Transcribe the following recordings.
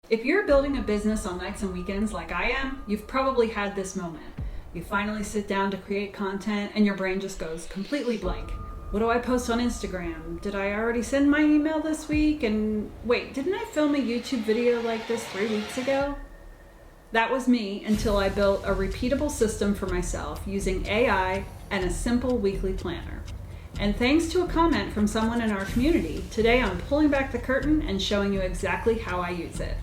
If you're building a business on nights and weekends like I am, you've probably had this moment. You finally sit down to create content and your brain just goes completely blank. What do I post on Instagram? Did I already send my email this week? And wait, didn't I film a YouTube video like this 3 weeks ago? That was me until I built a repeatable system for myself using AI and a simple weekly planner. And thanks to a comment from someone in our community, today I'm pulling back the curtain and showing you exactly how I use it.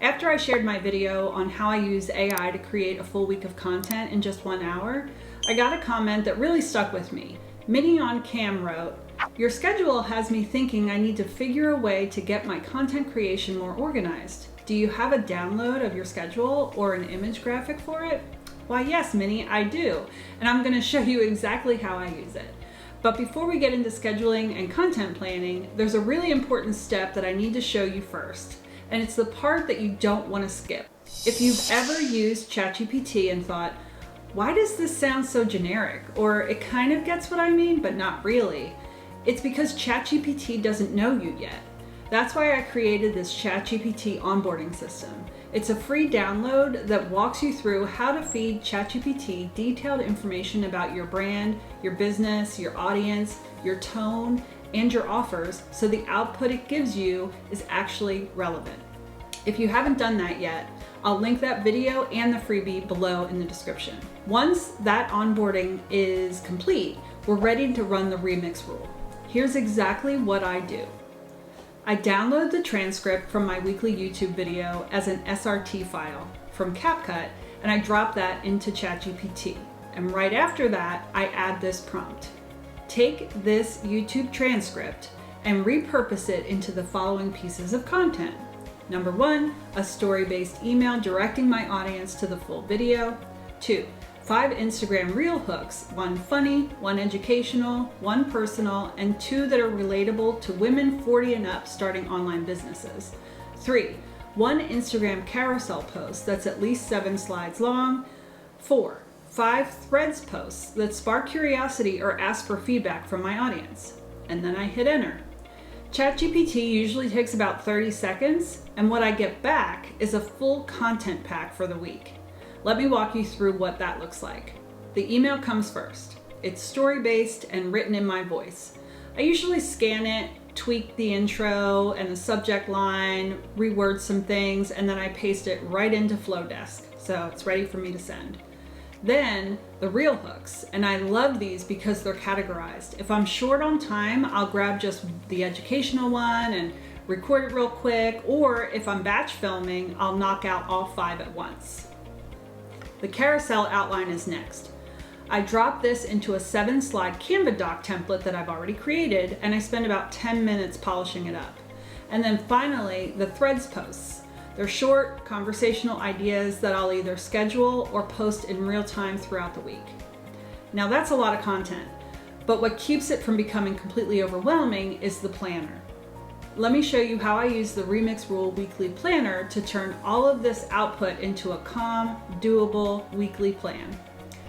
After I shared my video on how I use AI to create a full week of content in just 1 hour, I got a comment that really stuck with me. Minnie on Cam wrote, "Your schedule has me thinking I need to figure a way to get my content creation more organized. Do you have a download of your schedule or an image graphic for it?" Why, yes, Minnie, I do. And I'm going to show you exactly how I use it. But before we get into scheduling and content planning, there's a really important step that I need to show you first. And it's the part that you don't want to skip. If you've ever used ChatGPT and thought, why does this sound so generic? Or it kind of gets what I mean, but not really. It's because ChatGPT doesn't know you yet. That's why I created this ChatGPT onboarding system. It's a free download that walks you through how to feed ChatGPT detailed information about your brand, your business, your audience, your tone, and your offers, so the output it gives you is actually relevant. If you haven't done that yet, I'll link that video and the freebie below in the description. Once that onboarding is complete, we're ready to run the remix rule. Here's exactly what I do. I download the transcript from my weekly YouTube video as an SRT file from CapCut, and I drop that into ChatGPT. And right after that, I add this prompt. Take this YouTube transcript and repurpose it into the following pieces of content. Number 1, a story-based email directing my audience to the full video. 2, 5 Instagram reel hooks, 1 funny, 1 educational, 1 personal, and 2 that are relatable to women 40 and up starting online businesses. 3, 1 Instagram carousel post that's at least 7 slides long. 4, 5 threads posts that spark curiosity or ask for feedback from my audience. And then I hit enter. ChatGPT usually takes about 30 seconds, and what I get back is a full content pack for the week. Let me walk you through what that looks like. The email comes first. It's story-based and written in my voice. I usually scan it, tweak the intro and the subject line, reword some things, and then I paste it right into Flowdesk, so it's ready for me to send. Then the reel hooks, and I love these because they're categorized. If I'm short on time, I'll grab just the educational one and record it real quick, or if I'm batch filming, I'll knock out all 5 at once. The carousel outline is next. I drop this into a 7-slide Canva doc template that I've already created, and I spend about 10 minutes polishing it up. And then finally, the threads posts. They're short, conversational ideas that I'll either schedule or post in real time throughout the week. Now that's a lot of content, but what keeps it from becoming completely overwhelming is the planner. Let me show you how I use the Remix Rule weekly planner to turn all of this output into a calm, doable weekly plan.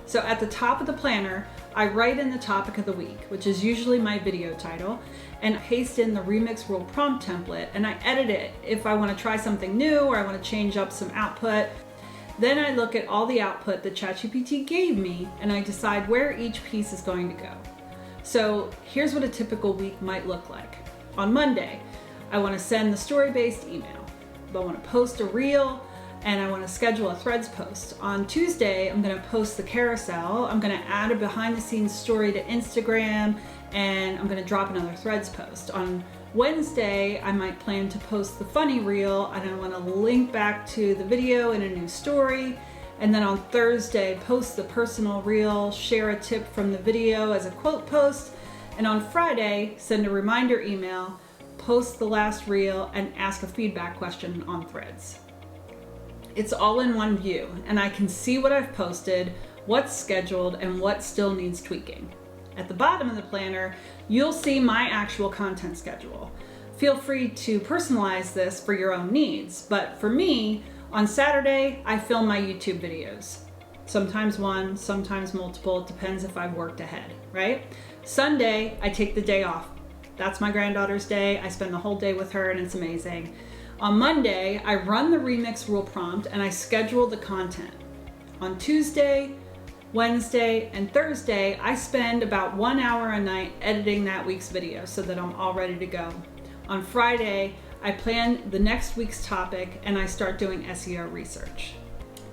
So at the top of the planner, I write in the topic of the week, which is usually my video title, and paste in the Remix Rule prompt template, and I edit it if I want to try something new or I want to change up some output. Then I look at all the output that ChatGPT gave me, and I decide where each piece is going to go. So here's what a typical week might look like. On Monday, I want to send the story-based email. I want to post a reel, and I want to schedule a threads post. On Tuesday, I'm going to post the carousel. I'm going to add a behind-the-scenes story to Instagram, and I'm going to drop another threads post. On Wednesday, I might plan to post the funny reel, and I want to link back to the video in a new story. And then on Thursday, post the personal reel, share a tip from the video as a quote post. And on Friday, send a reminder email, post the last reel, and ask a feedback question on threads. It's all in one view, and I can see what I've posted, what's scheduled, and what still needs tweaking. At the bottom of the planner, you'll see my actual content schedule. Feel free to personalize this for your own needs, but for me, on Saturday, I film my YouTube videos. Sometimes one, sometimes multiple, it depends if I've worked ahead, right? Sunday, I take the day off. That's my granddaughter's day. I spend the whole day with her and it's amazing. On Monday, I run the remix rule prompt and I schedule the content. On Tuesday, Wednesday, and Thursday, I spend about 1 hour a night editing that week's video so that I'm all ready to go. On Friday, I plan the next week's topic and I start doing SEO research.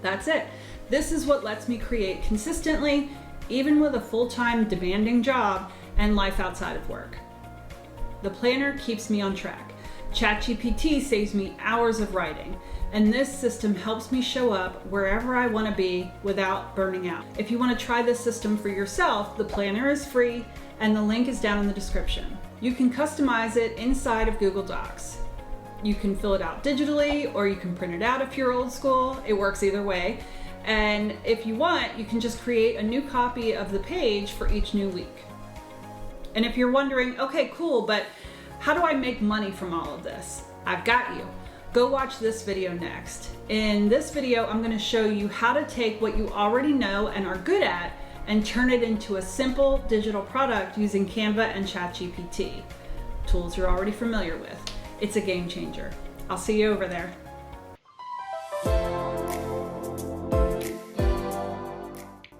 That's it. This is what lets me create consistently, even with a full-time demanding job and life outside of work. The planner keeps me on track. ChatGPT saves me hours of writing, and this system helps me show up wherever I want to be without burning out. If you want to try this system for yourself, the planner is free and the link is down in the description. You can customize it inside of Google Docs. You can fill it out digitally or you can print it out if you're old school. It works either way. And if you want, you can just create a new copy of the page for each new week. And if you're wondering, okay, cool, but how do I make money from all of this? I've got you. Go watch this video next. In this video, I'm going to show you how to take what you already know and are good at and turn it into a simple digital product using Canva and ChatGPT, tools you're already familiar with. It's a game changer. I'll see you over there.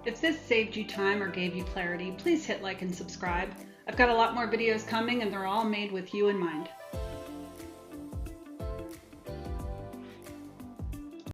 If this saved you time or gave you clarity, please hit like and subscribe. I've got a lot more videos coming and they're all made with you in mind.